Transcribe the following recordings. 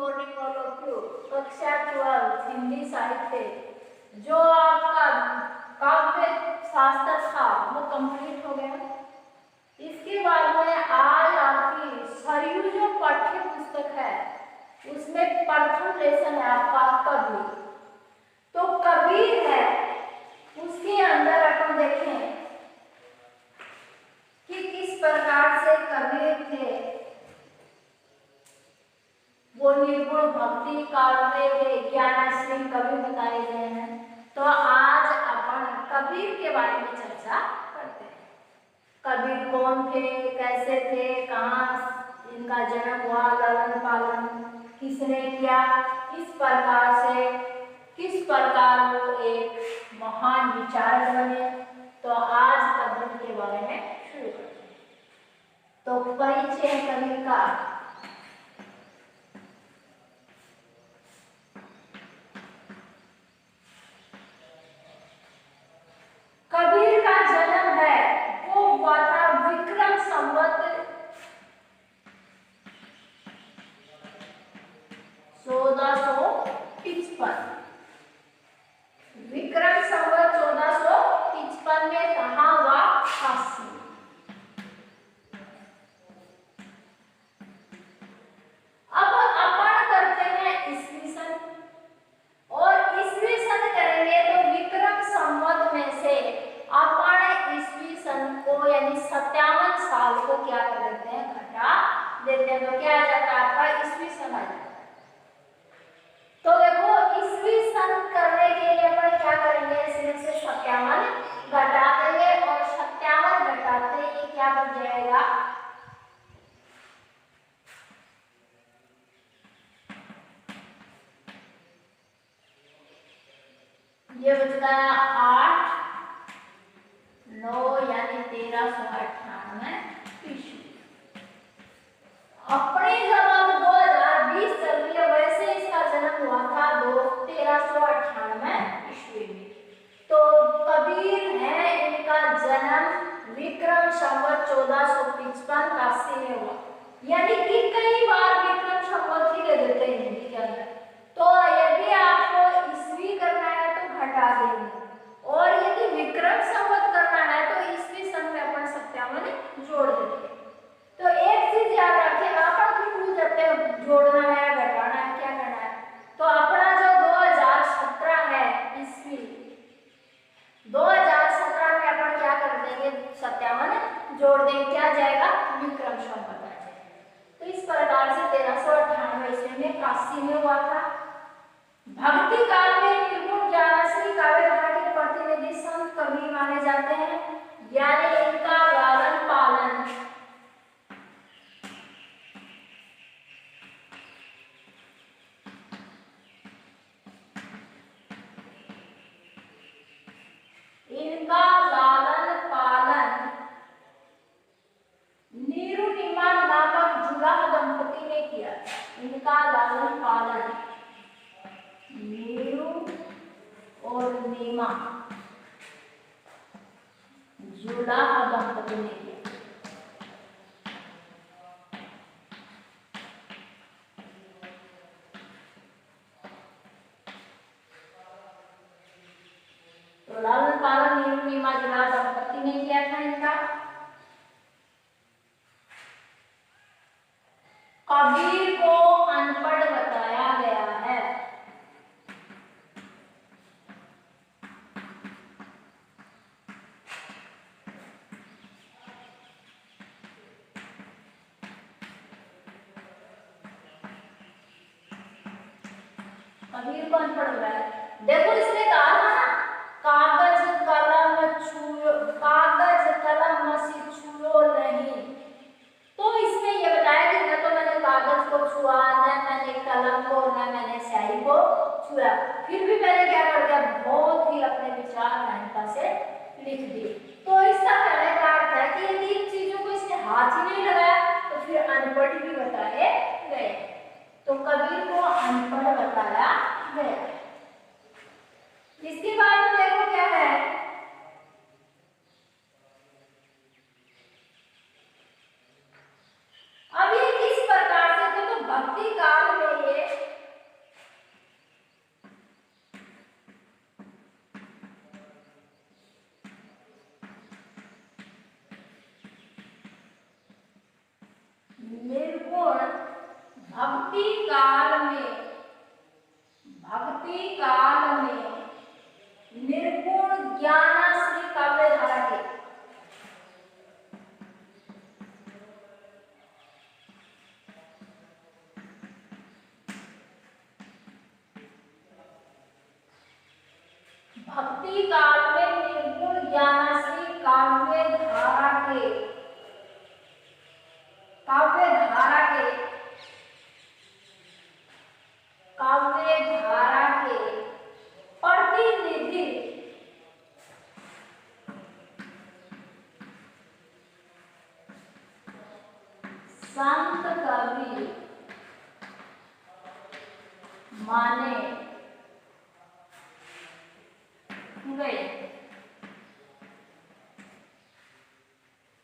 Morning all of you. कक्षा 12 हिंदी साहित्य जो आपका काव्य शास्त्र था वो कंप्लीट हो गया। इसके बाद में आज आपकी सरयू जो पाठ्य पुस्तक है उसमें प्रथम लेसन है आपका कबीर। तो कबीर है उसके अंदर अपन देखें कि किस प्रकार से कबीर थे। वो निर्गुण भक्ति काव्य ज्ञानश्री कवि बताए गए हैं। तो आज अपन कबीर के बारे में चर्चा करते हैं। कबीर कौन थे, कैसे थे, कहाँ इनका जन्म हुआ, लालन पालन किसने किया, किस प्रकार वो एक महान विचारक बने। तो आज कबीर के बारे में शुरू करते हैं। तो परिचय कबीर का। कबीर का जन्म है वो हुआ था विक्रम संवत 1455। विक्रम संवत 1455 में कहा हुआ काशी। अब अपन करते हैं ईस्वी सन, और ईस्वी सन करेंगे तो विक्रम संवत में से अपन ईस्वी सन को यानी 57 साल को क्या कर देते हैं, घटा देते हैं। तो क्या आ जाता है आपका ईस्वी सन आ जाता है। तो देखो ईस्वी सन करने के लिए अपन क्या करेंगे, इसमें से 57 घटा देंगे और 57 घटाते ये क्या बन जाएगा, ये बचता है 8 9 यानी 1398 ईस्वी। अपनी जब 2020 चल रही है वैसे इसका जन्म हुआ था 1398 ईस्वी में। तो कबीर है इनका जन्म विक्रम संवत 1455 काशी में हुआ। यानी कि कई बार विक्रम संवत ही दे देते हैं हिंदी के अंदर। तो यदि आपको ईस्वी करना है तो घटा देंगे, और यदि विक्रम संवत करना है तो ईस्वी सन में अपन 57 जोड़ देंगे। तो एक चीज याद रखें, अपन भी भूल जाते हैं जोड़ना है घटाना है क्या करना है। तो अपना जो 2017 है ईस्वी, 2017 में अपन क्या कर देंगे, 57 जोड़ देंगे, क्या जाएगा, विक्रम संवत आ जाएगा। तो इस प्रकार से 1398 ईस्वी में काशी में हुआ था। भक्ति काल में निर्गुण ज्ञानश्री काव्य धारा के प्रतिनिधि संत कबीर माने जाते हैं। यानी इनका लालन पालन नीरुनिमा नामक जुलाह दंपति ने किया। इनका लालन पालन नीरू और नीमा जुलाह दंपति ने किया। तो लालन पालन नीरू नीमा जुलाह दंपति ने किया था इनका। कबीर को अनपढ़ बताया गया है। कबीर को अनपढ़ बताया, देखो इसने कहा था ना, कागज कलम से छुओ नहीं। तो इसमें यह बताया कि न तो मैंने कागज को छुआ, न मैंने कलम को, न मैंने स्याही को छुआ, फिर भी मैंने क्या कर दिया, बहुत ही अपने विचार महत्ता से लिख दिए। तो इसका कहने का अर्थ है कि यदि इन चीजों को इसने हाथ ही नहीं लगाया तो फिर अनपढ़ भी बताए गए। तो कबीर को अनपढ़ बताया गया। इसके बाद में देखो क्या है, अब ये किस प्रकार से थे। तो भक्ति काल में ये भक्ति काल में निर्गुण ज्ञानाश्री काव्य धारा के भक्ति काल में निर्गुण ज्ञानाश्री काव्य धारा के प्रतिनिधि संत कवि माने गए।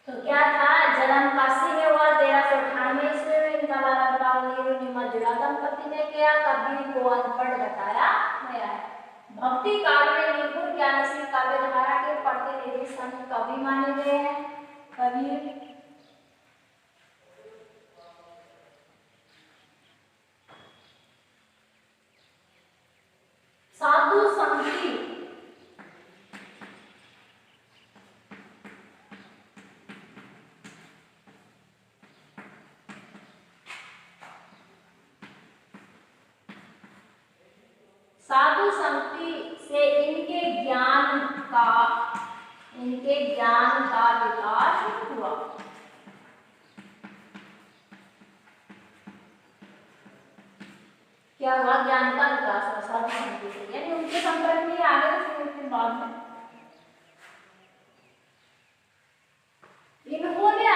तो क्या था, जन्म काशी में हुआ 1398 ईस्वी में। इनका लालन पालन नेहरू नीमा जुड़ा दंपति ने किया। कबीर को अनपढ़ बताया गया है। भक्ति काल में निर्गुण ज्ञानश्री काव्य धारा के प्रतिनिधि संत कवि माने गए हैं कबीर। साधु संती से इनके ज्ञान का विकास हुआ। क्या हुआ? ज्ञान का विकास हुआ साधु संती से, यानी उनके संपर्क में आगे फिर बाद में इन्होंने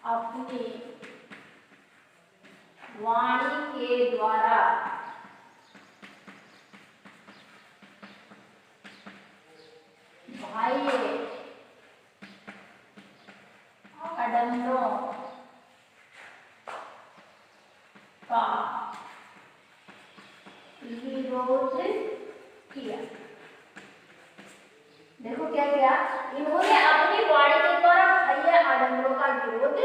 अपनी वाणी के द्वारा बाह्य आडंबरों का विरोध किया। देखो क्या किया इन्होंने, अपनी वाणी के द्वारा बाह्य आडंबरों का विरोध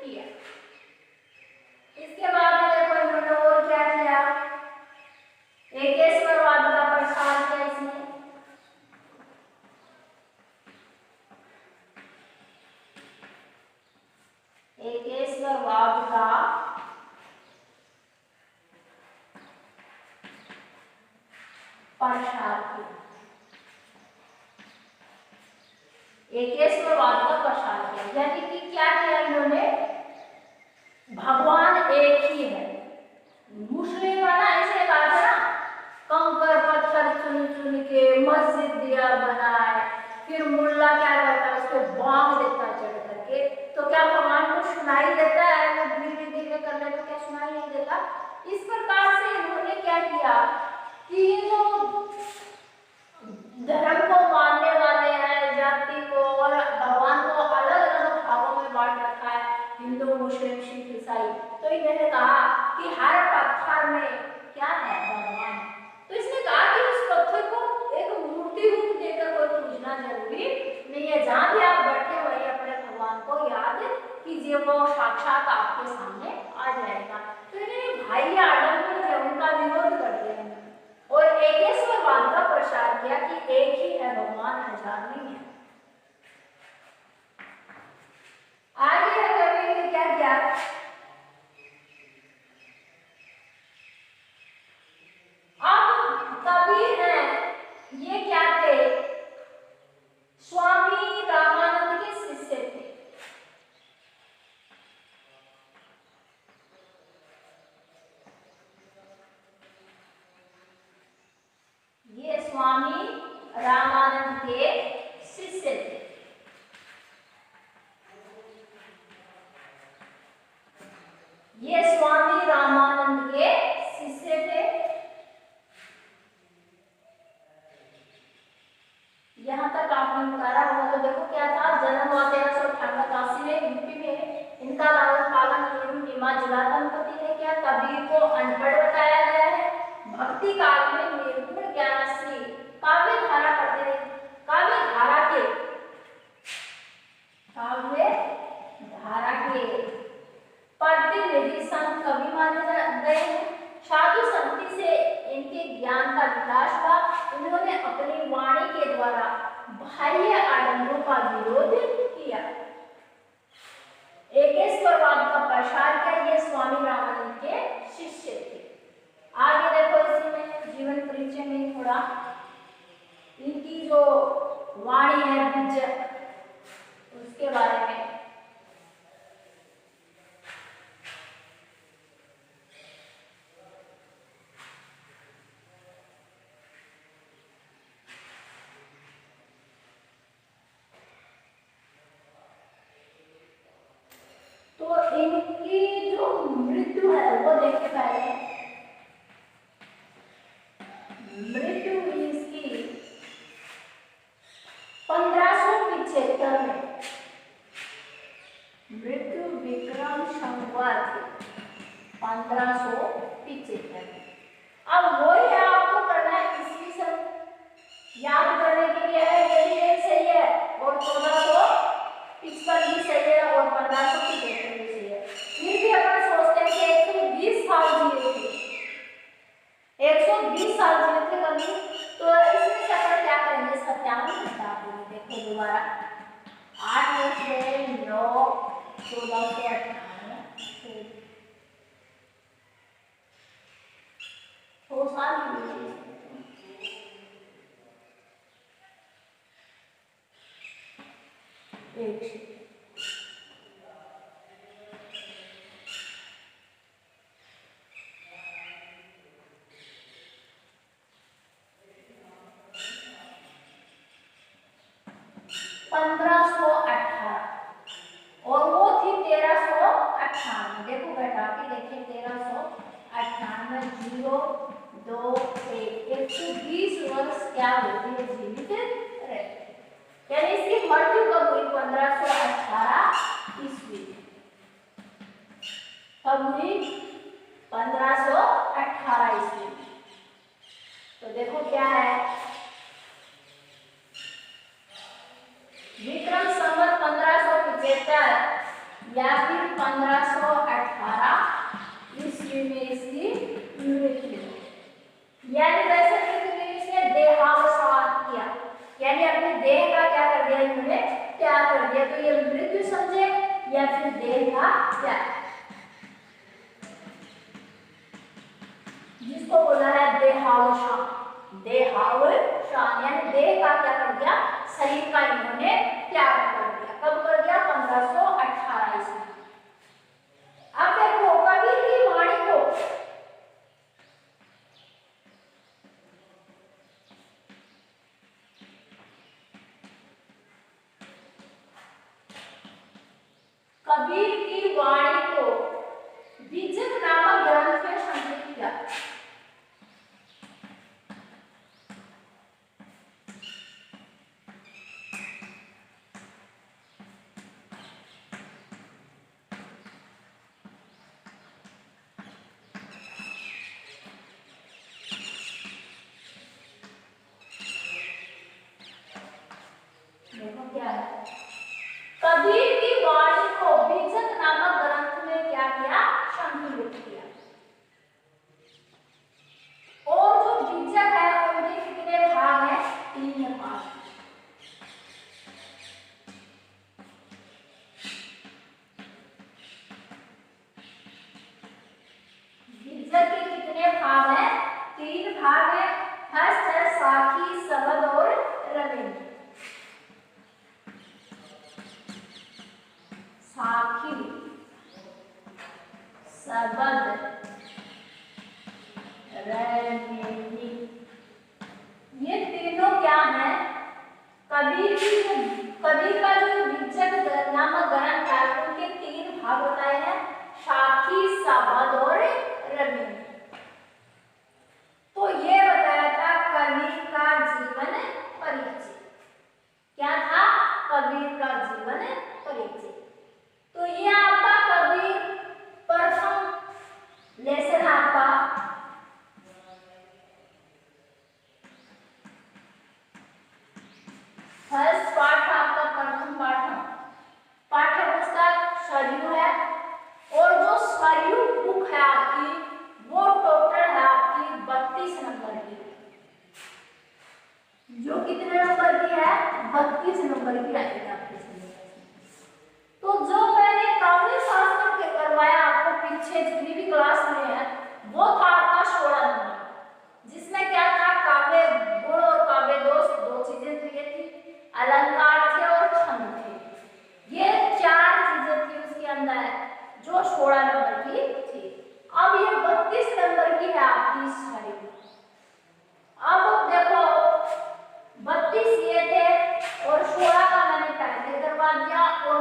किया। इसके बाद में देखो इन्होंने और क्या किया, एकेश्वरवाद का प्रसार किया इसने। एकेश्वरवाद का प्रसार किया। एकेश्वरवाद का प्रसार किया, यानी कि क्या किया इन्होंने, भगवान एक ही है। मुस्लिम वाला ऐसे कहा था ना, कंकर पत्थर चुन चुन के मस्जिद दिया बनाए, फिर मुल्ला क्या करता है उसको बांध देता चढ़ करके। तो क्या भगवान को सुनाई देता है? वो धीरे धीरे करने तो क्या सुनाई नहीं देता? इस प्रकार से इन्होंने क्या किया, तीनों धर्म को मानने वाले हैं, जाति को और भगवान को अलग अलग भागों में बांट रखा है, हिंदू मुस्लिम सिख ईसाई। तो इन्होंने कहा कि हर पत्थर में क्या है, भगवान। तो इसने कहा कि उस पत्थर को एक मूर्ति रूप देकर कोई पूजना जरूरी नहीं है। जहां भी आप बैठे हुए अपने भगवान को याद कीजिए, वो साक्षात आपके सामने आ जाएगा। तो इन्होंने बाह्य आडंबर थे उनका विरोध कर दिया और एकेश्वरवाद का प्रचार किया कि एक ही है भगवान, हजार नहीं है। आगे कबीर ने क्या किया, अब कबीर हैं ये क्या थे, स्वामी रामानंद के शिष्य थे। ये स्वामी रामानंद के शिष्य थे। ये स्वामी रामानंद के शिष्य थे। यहां तक आपने उतारा होगा। तो देखो क्या था, जन्म हुआ 1398 में यूपी में। इनका लालन पालन नेहरू नीमा जुड़ा दंपति ने किया। कबीर को अनपढ़ बताया गया है। भक्ति काल में निर्गुण ज्ञानश्री काव्य धारा के काव्य धारा के प्रतिनिधि संत कवि माने गए हैं। साधु संति से इनके ज्ञान का विकास हुआ। उन्होंने अपनी वाणी के द्वारा बाह्य आडंबरों का विरोध किया, एकेश्वरवाद का प्रसार किया। ये स्वामी रामानंद के शिष्य थे। आगे देखो इसी में जीवन परिचय में थोड़ा इनकी जो वाणी है विजय उसके बारे में। तो इनकी जो मृत्यु है वो देखिए पहले। मृत्यु हुई इसकी 1575 में। मृत्यु विक्रम संवत 1575 में। अब वही आपको करना है, ईस्वी सन याद करने के लिए है। ये भी सही है और 1455 भी सही है और 1575 भी सही है। फिर भी अपन सोचते हैं कि 120 साल जिए थे, 120 साल जिए थे कभी। तो इसमें से अपन क्या करेंगे, सत्यावन बता देंगे। देखो दोबारा 8 वर्ष में 9 1498 2 साल एक 1518 और वो थी 1398। देखो घटा के देखिए 1398 0 2 1 120 वर्ष क्या होती है जीवित रहते। यानी इसकी मृत्यु कब हुई, 1518 ईस्वी। कब हुई, 1518 ईस्वी। तो देखो क्या है, विक्रम संवत 1575 या फिर 1518 ईस्वी में इसकी मृत्यु। यानी वैसे इसने देहावसान किया, यानी अपने देह का क्या कर दिया, इन्होंने त्याग कर दिया। तो ये मृत्यु समझे या फिर देह का त्याग, जिसको बोला है देहावसान। देहावसान यानी देह का क्या कर दिया, शरीर का इन्होंने त्याग कर दिया। कब कर दिया, 1518 ईस्वी। अब देखो कबीर की वाणी को बीजक नामक ग्रंथ में संकलित किया। देखो क्या है, कबीर की वाणी को बीजक नामक ग्रंथ में क्या किया, संकलित किया। और जो बीजक है उनके कितने भाग हैं, 3 भाग। बीजक के कितने भाग हैं, 3 भाग हैं। फर्स्ट है साखी, शबद और रविंद्र। साखी, शबद, रविंद्र, ये तीनों क्या हैं, कबीर का जो बीजक नामक ग्रंथ है उनके 3 भाग बताए हैं, साखी, शबद और रविंद्र। तो ये बताया था कबीर का जीवन परिचय। क्या था, कबीर का जीवन परिचय। तो ये आपका कबीर प्रथम लेसन आपका फर्स्ट पार्ट आपका प्रथम पाठ।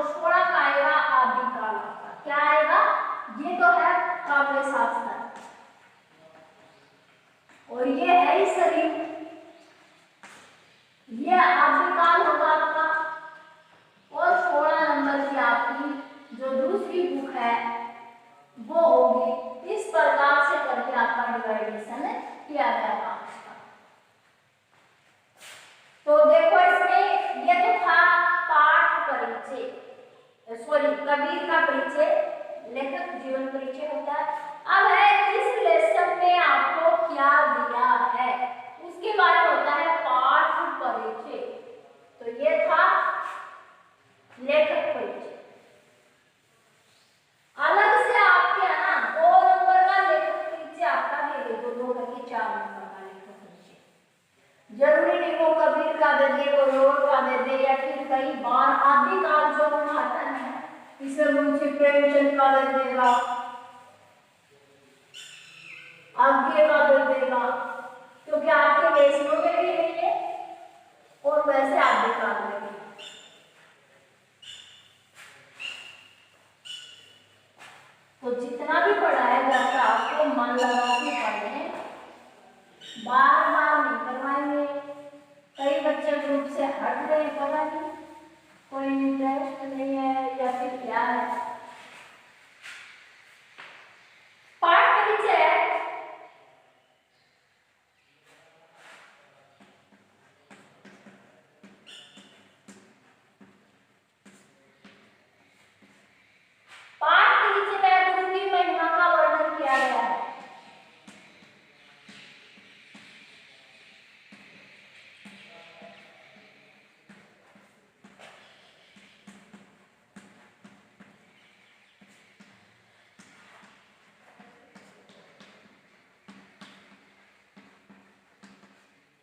और 16 का आएगा आदिकाल आपका। क्या आएगा? ये तो है काव्य शास्त्र और ये है ही सरयू, ये आदिकाल होगा आपका। और 16 नंबर की आपकी जो दूसरी बुक है वो होगी। इस प्रकार से करके आपका डिवाइडेशन किया जाएगा। तो देखो इसमें ये तो था पाठ परिचय, सॉरी कबीर का परिचय, लेखक जीवन परिचय होता है। अब है इस लेसन में आपको क्या दिया है उसके बारे में होता है पाठ परिचय। तो ये था लेखक परिचय। अलग से आपके है ना 2 नंबर का लेखक परिचय आपका दे दे, 2 करके 4 नंबर का लेखक परिचय। जरूरी नहीं वो कबीर का दे दे, कोई और का दे दे, या फिर कई बार आदिकाल जो आता है इसमें मुंशी प्रेमचंद का दे देगा, आगे का दे देगा, क्योंकि आपके वैष्णव में भी नहीं है और वैसे आदिकाल में भी। तो जितना भी पढ़ाया जाता है आपको मन लगा के पढ़ें, बार बार नहीं करवाएंगे। कई बच्चे ग्रुप से हट गए, पता नहीं कोई इंटरेस्ट नहीं है या फिर क्या है। पाठ परिचय में गुरु की महिमा का वर्णन किया गया है।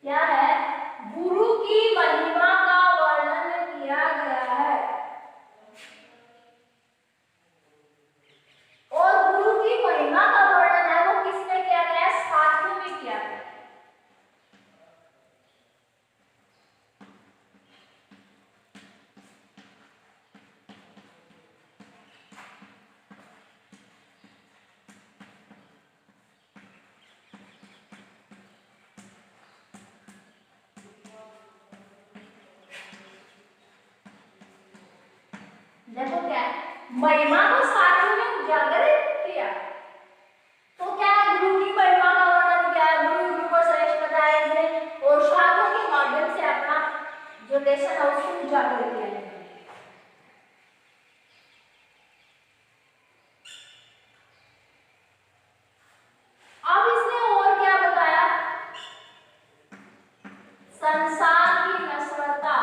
क्या है? गुरु की महिमा का वर्णन किया गया है। और गुरु की महिमा का वर्णन है वो किसने किया गया है? साधु में किया गया है। देखो क्या है, महिमा को साधु में उजागर किया। तो क्या है? गुरु की महिमा का वर्णन किया, गुरु को श्रेष्ठ बताया इसने और साधु के माध्यम से अपना जो लेसन है उसको उजागर किया। अब इसने और क्या बताया? संसार की नश्वरता,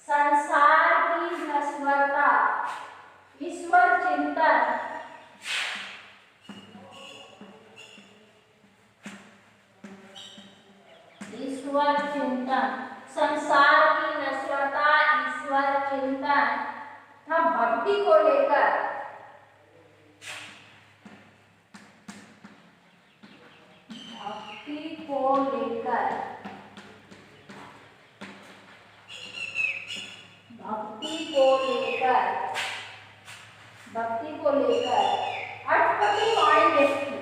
संसार की नश्वरता, ईश्वर चिंतन, ईश्वर चिंतन, संसार की नश्वरता, ईश्वर चिंतन था भक्ति को लेकर। भक्ति को लेकर, भक्ति को लेकर, भक्ति को लेकर अटपटी वाणी व्यक्ति,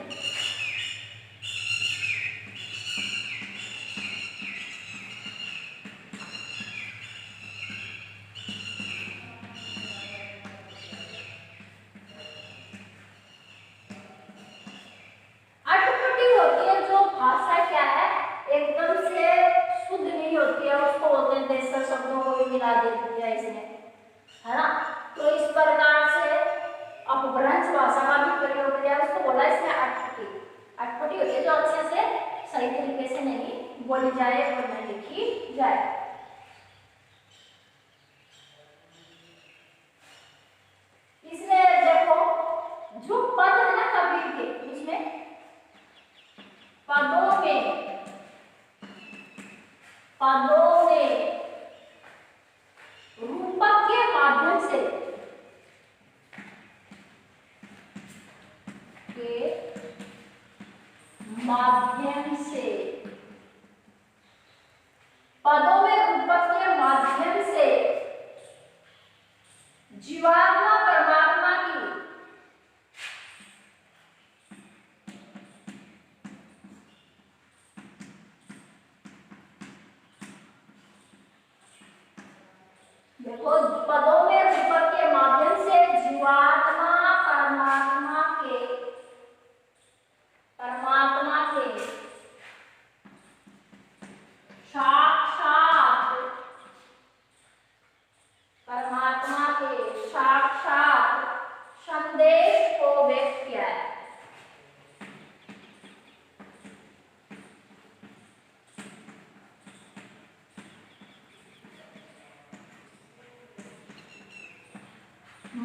अटपटी होती है जो भाषा क्या है एकदम से शुद्ध नहीं होती है, उसको बोलते हैं देशज शब्दों को भी मिला देती है इसने, है ना। तो इस प्रकार से अपभ्रंश भाषा का भी प्रयोग किया, उसको बोला इसने अटपटी। अटपटी होती है जो अच्छे से सही तरीके से नहीं बोली जाए और न लिखी जाए। इसमें देखो जो पद है ना कबीर के, उसमें पदों में रूपक के माध्यम से देखो पदों में रूपक के माध्यम से जीवात्मा परमात्मा के साक्षात संदेश को व्यक्त किया है।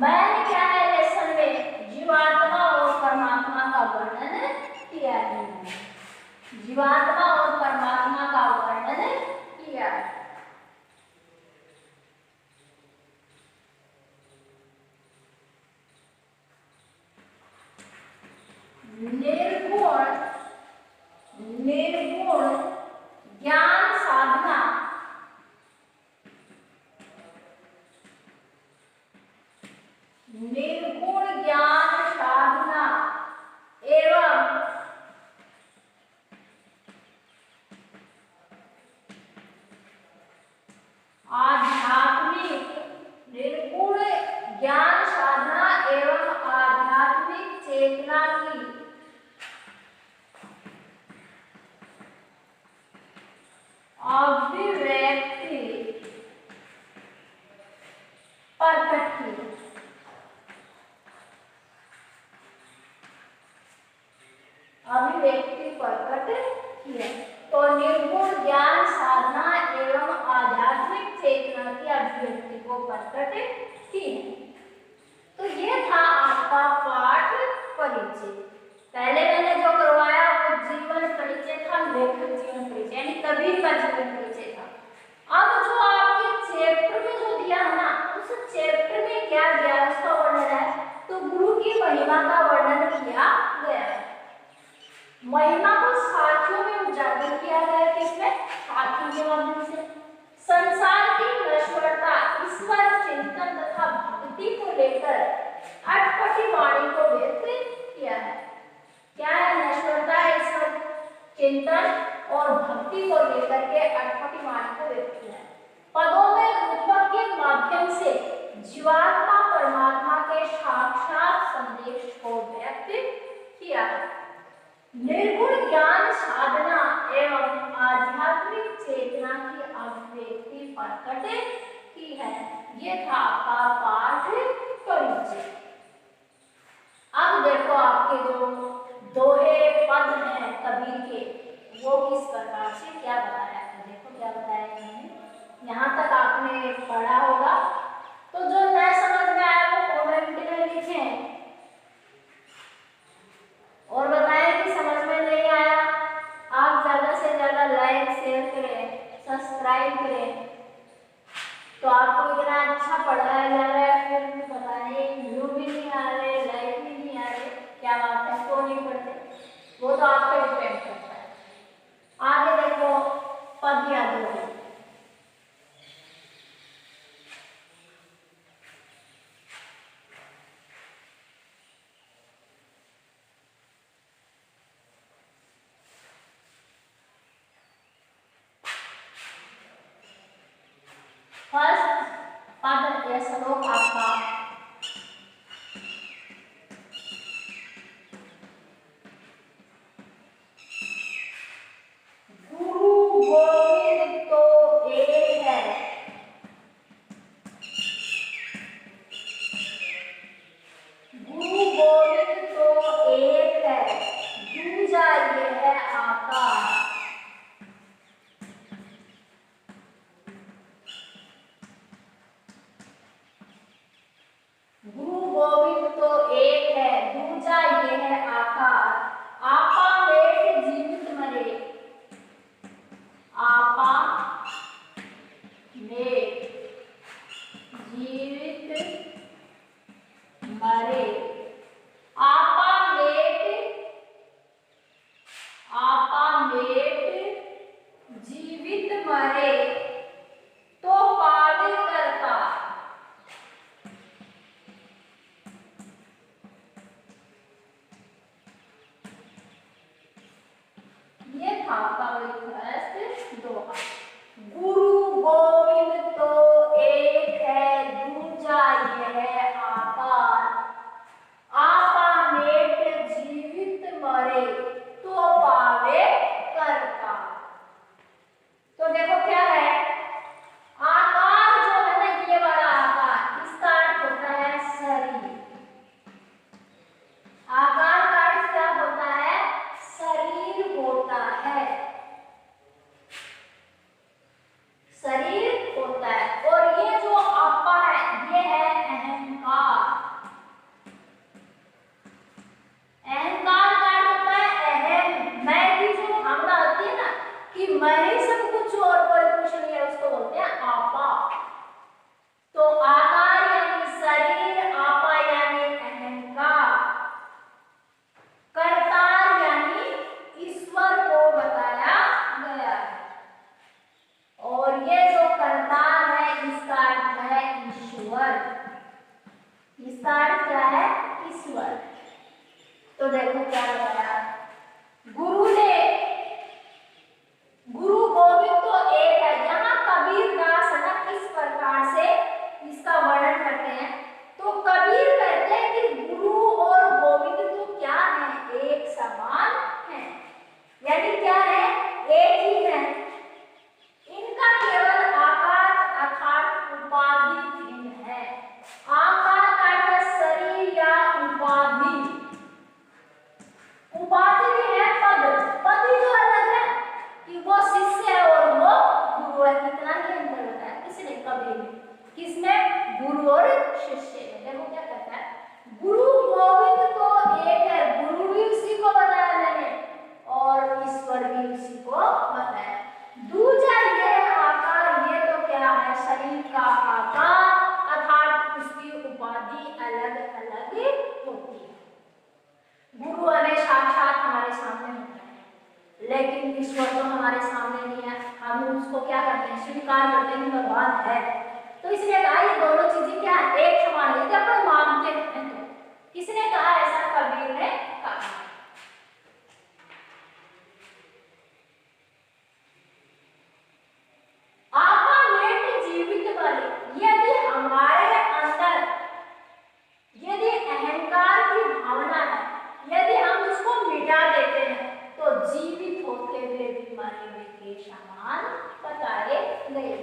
मैंने क्या है लेसन में जीवात्मा और परमात्मा का वर्णन किया है। जीवात्मा और परमात्मा का वर्णन किया है। निर्गुण ज्ञान साधना निर्गुण ज्ञान साधना एवं आध्यात्मिक निर्गुण ज्ञान साधना एवं आध्यात्मिक चेतना की अभिव्यक्ति प्रकट की। अभिव्यक्ति प्रकट किया। तो निर्गुण ज्ञान साधना एवं आध्यात्मिक चेतना की अभिव्यक्ति को प्रकट की। तो ये था आपका पाठ परिचय। पहले मैंने जो करवाया वो जीवन परिचय था, लेखक जीवन परिचय यानी कबीर का जीवन परिचय था। अब जो आपके चैप्टर में जो दिया है ना, उस चैप्टर में क्या दिया उसका वर्णन है। तो गुरु की महिमा का वर्णन किया गया है। महिमा को साथियों में उजागर किया गया। किसमें? साथियों के माध्यम से। संसार की नश्वरता, ईश्वर चिंतन तथा भक्ति को लेकर अटपटी वाणी को व्यक्त किया है। क्या है? नश्वरता, ईश्वर चिंतन और भक्ति को लेकर के अटपटी वाणी को व्यक्त किया है। पदों में रूपक के माध्यम से जीवात्मा परमात्मा के साक्षात संदेश को व्यक्त किया है। निर्गुण ज्ञान साधना एवं आध्यात्मिक चेतना की अभिव्यक्ति प्रकट की है। ये था आपका पाठ परिचय। अब देखो आपके जो दोहे पद हैं कबीर के, वो किस प्रकार से क्या बताया है। देखो क्या बताया इन्होंने। यहाँ तक आपने पढ़ा होगा, तो जो नए समझ में आया वो कमेंट में लिखें और बताएं कि समझ में नहीं आया। आप ज्यादा से ज्यादा लाइक शेयर करें, सब्सक्राइब करें। तो आपको इतना अच्छा पढ़ाया जा रहा है, फिर भी बताएं व्यू भी नहीं आ रहे, लाइक भी नहीं आ रहे, क्या बात है, क्यों नहीं पढ़ते? वो तो आप पे डिपेंड करता है। आगे देखो पद या दोहे। फर्स्ट पद या श्लोक आपका गुरु वही सब कुछ और कोई कुछ नहीं है, उसको बोलते हैं आपा। तो आकार यानी शरीर, आपा यानी अहंकार, कर्ता यानी ईश्वर को बताया गया है। और ये जो कर्ता है इसका अर्थ है ईश्वर। इसका अर्थ क्या है? ईश्वर। तो देखो क्या बताया, गुरु गोविंद तो एक है। यहाँ कबीर दास है ना, किस प्रकार से इसका वर्णन करते हैं, तो कबीर कहते हैं कि गुरु और गोविंद तो क्या है? एक समान है। यानी क्या है? एक ही है। इनका केवल आकार अर्थात उपाधि भिन्न है। आकार का अर्थ शरीर या उपाधि, उपाधि भी है पद ही तो अलग है कि वो शिष्य है और वो गुरु है। कितना ही अंतर बताया किसने? कबीर ने। किसने? गुरु और शिष्य। देखो क्या कहता है, गुरु गोविंद तो एक है, गुरु भी उसी को बताया मैंने और ईश्वर भी उसी को बताया। दूजा ये आकार, ये तो क्या है? शरीर का आकार अर्थात उसकी उपाधि अलग अलग होती है। गुरु हमें साक्षात हमारे सामने होता है, लेकिन ईश्वर तो हमारे सामने नहीं है। हम उसको क्या करते हैं? स्वीकार करते हैं कि भगवान है। तो इसलिए कहा ये दोनों चीजें क्या है? एक समान है। जब हम मानते हैं तो किसने कहा ऐसा? कबीर ने कहा। आपा नेट जीवित वाले, यदि हमारे अंदर यदि अहंकार की भावना है, यदि हम उसको मिटा देते हैं तो जीवित होते हुए भी मरे हुए के समान बताए गए।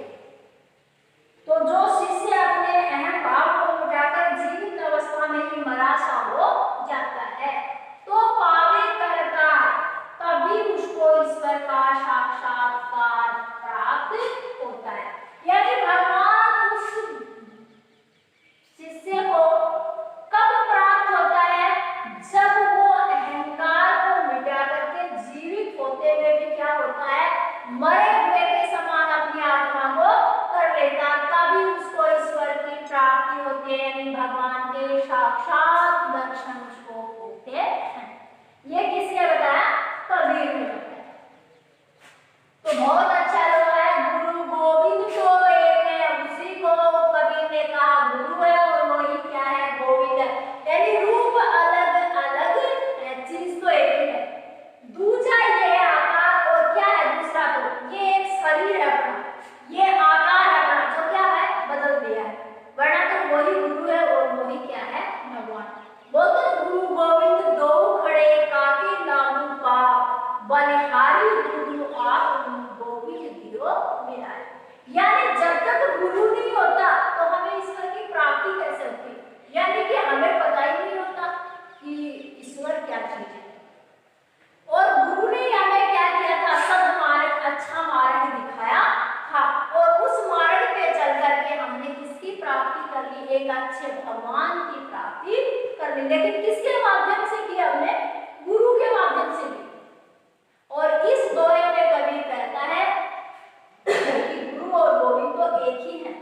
तो जो शिष्य अपने अहम भाव को मिटाकर जीवित अवस्था में ही मरा सा हो जाता है तो पावे करता, तभी उसको ईश्वर का साक्षात्कार प्राप्त होता है। यानी भगवान उस शिष्य को कब प्राप्त होता है? जब वो अहंकार को मिटा करके जीवित होते हुए भी क्या होता है? मरे हुए के समान अपनी आत्मा को कर लेता, तभी उसको ईश्वर की प्राप्ति होती है। यानी भगवान के साक्षात दर्शन उसको होते हैं। ये किसने बताया? कबीर ने बताया। तो बहुत अच्छा लगा है। गुरु गोविंद तो एक है, उसी को कबीर ने कहा गुरु है और वही क्या है? गोविंद है। यानी रूप अलग अलग है, चीज तो एक ही है। दूसरा ये आकार और क्या है? दूसरा तो ये एक शरीर है अपना, ये आकार है अपना जो क्या है? बदल दिया है। वरना तो वही गुरु है और वही क्या है? भगवान। बोलते गुरु गोविंद दो खड़े काके नामू पा, बलिहारी गुरु आप गोविंद दियो मिलाए। यानी जब तक गुरु नहीं होता तो हमें ईश्वर की प्राप्ति कैसे होती? यानी कि हमें पता ही नहीं होता कि ईश्वर क्या चीज है। और गुरु ने हमें क्या किया था? सब मार्ग, अच्छा मार्ग दिखाया था और उस मार्ग पे चल करके हमने किसकी प्राप्ति कर ली? एक अच्छे भगवान की प्राप्ति कर ली। लेकिन किसके माध्यम से की? हमने गुरु के माध्यम से की। और इस दोहे में कबीर कहता है कि गुरु और गोविंद तो एक ही है,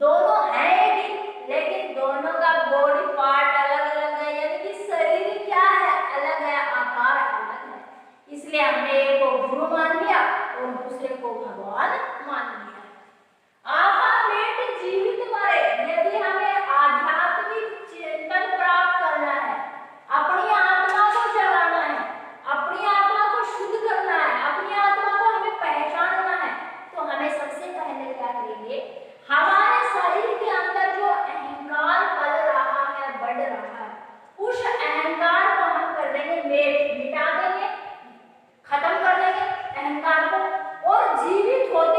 दोनों हैं एक ही, लेकिन दोनों का बॉडी पार्ट अलग अलग है। यानी कि शरीर क्या है? अलग है, आकार अलग है। इसलिए हमने एक को गुरु मान लिया और दूसरे को भगवान मान लिया। आपा नेट जीवित मरे, यदि हमें आध्यात्मिक चेतन प्राप्त करना है, अपनी आत्मा को जगाना है, अपनी आत्मा को शुद्ध करना है, अपनी आत्मा को हमें पहचानना है, तो हमें सबसे पहले क्या करेंगे? हमारे शरीर के अंदर जो अहंकार पल रहा है, बढ़ रहा है, उस अहंकार को हम कर देंगे मिटा देंगे, खत्म कर देंगे अहंकार को और जीवित होते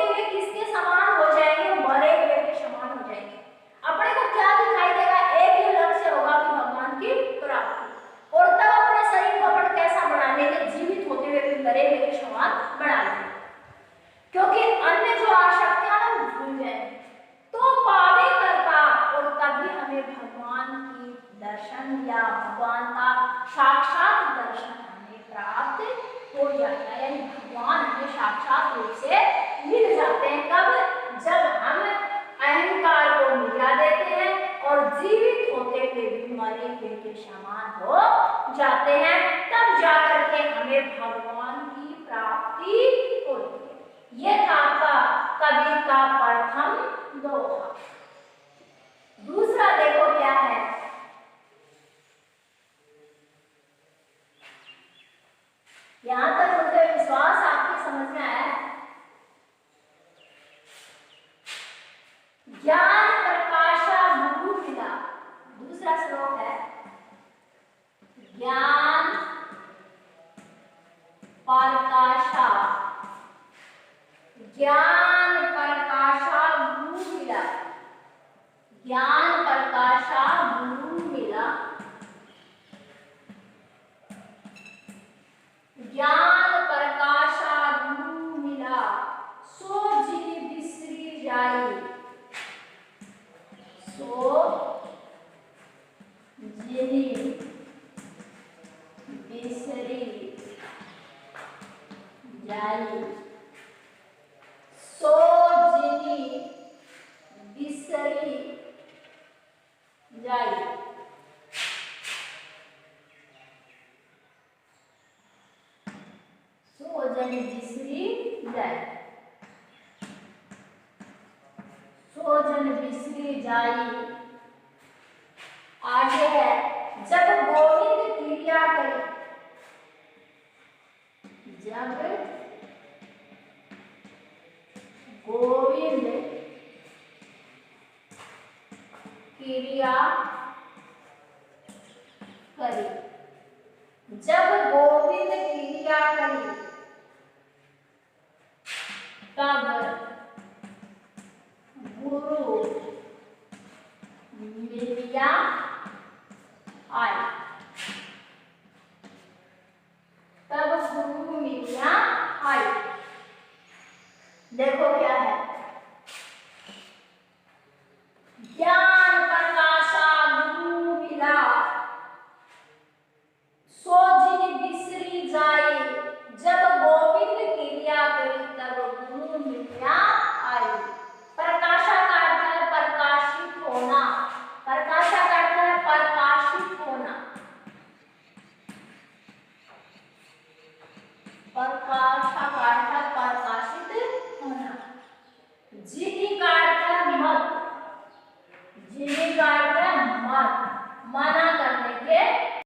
जाते हैं, तब जाकर के हमें भगवान की प्राप्ति होती है। ये था आपका कबीर का प्रथम दोहा। दूसरा देखो क्या है, यहां तक मुझे विश्वास आपकी समझ में आया। ज्ञान प्रकाशा गुरु मिला, दूसरा श्लोक है, ज्ञान प्रकाशा, ज्ञान प्रकाशा गुरु मिला, ज्ञान प्रकाशा गुरु मिला, ज्ञान प्रकाशा गुरु मिला, सो जिनि बिसरी जाई, सो जिनि बिसरी जाई, सो जिनि बिसरी जाई। सो जनि बिसरी जाई, सो जन बिसरी जाई। आगे है, जब गोविंद क्रिया करे, जब गोविंद क्रिया करे, जब गोविंद क्रिया करे, तब गुरु मिलिया आई, तब गुरु मिलिया आई। देखो क्या है, ज्ञान प्रकाशा गुरु मिला, सो जिनि बिसरी जाए, जब गोविंद क्रिया करी, तब गुरु मिलिया आई। प्रकाशा का अर्थ है प्रकाशित होना, प्रकाशा का अर्थ है प्रकाशित होना, प्रकाशा का अर्थ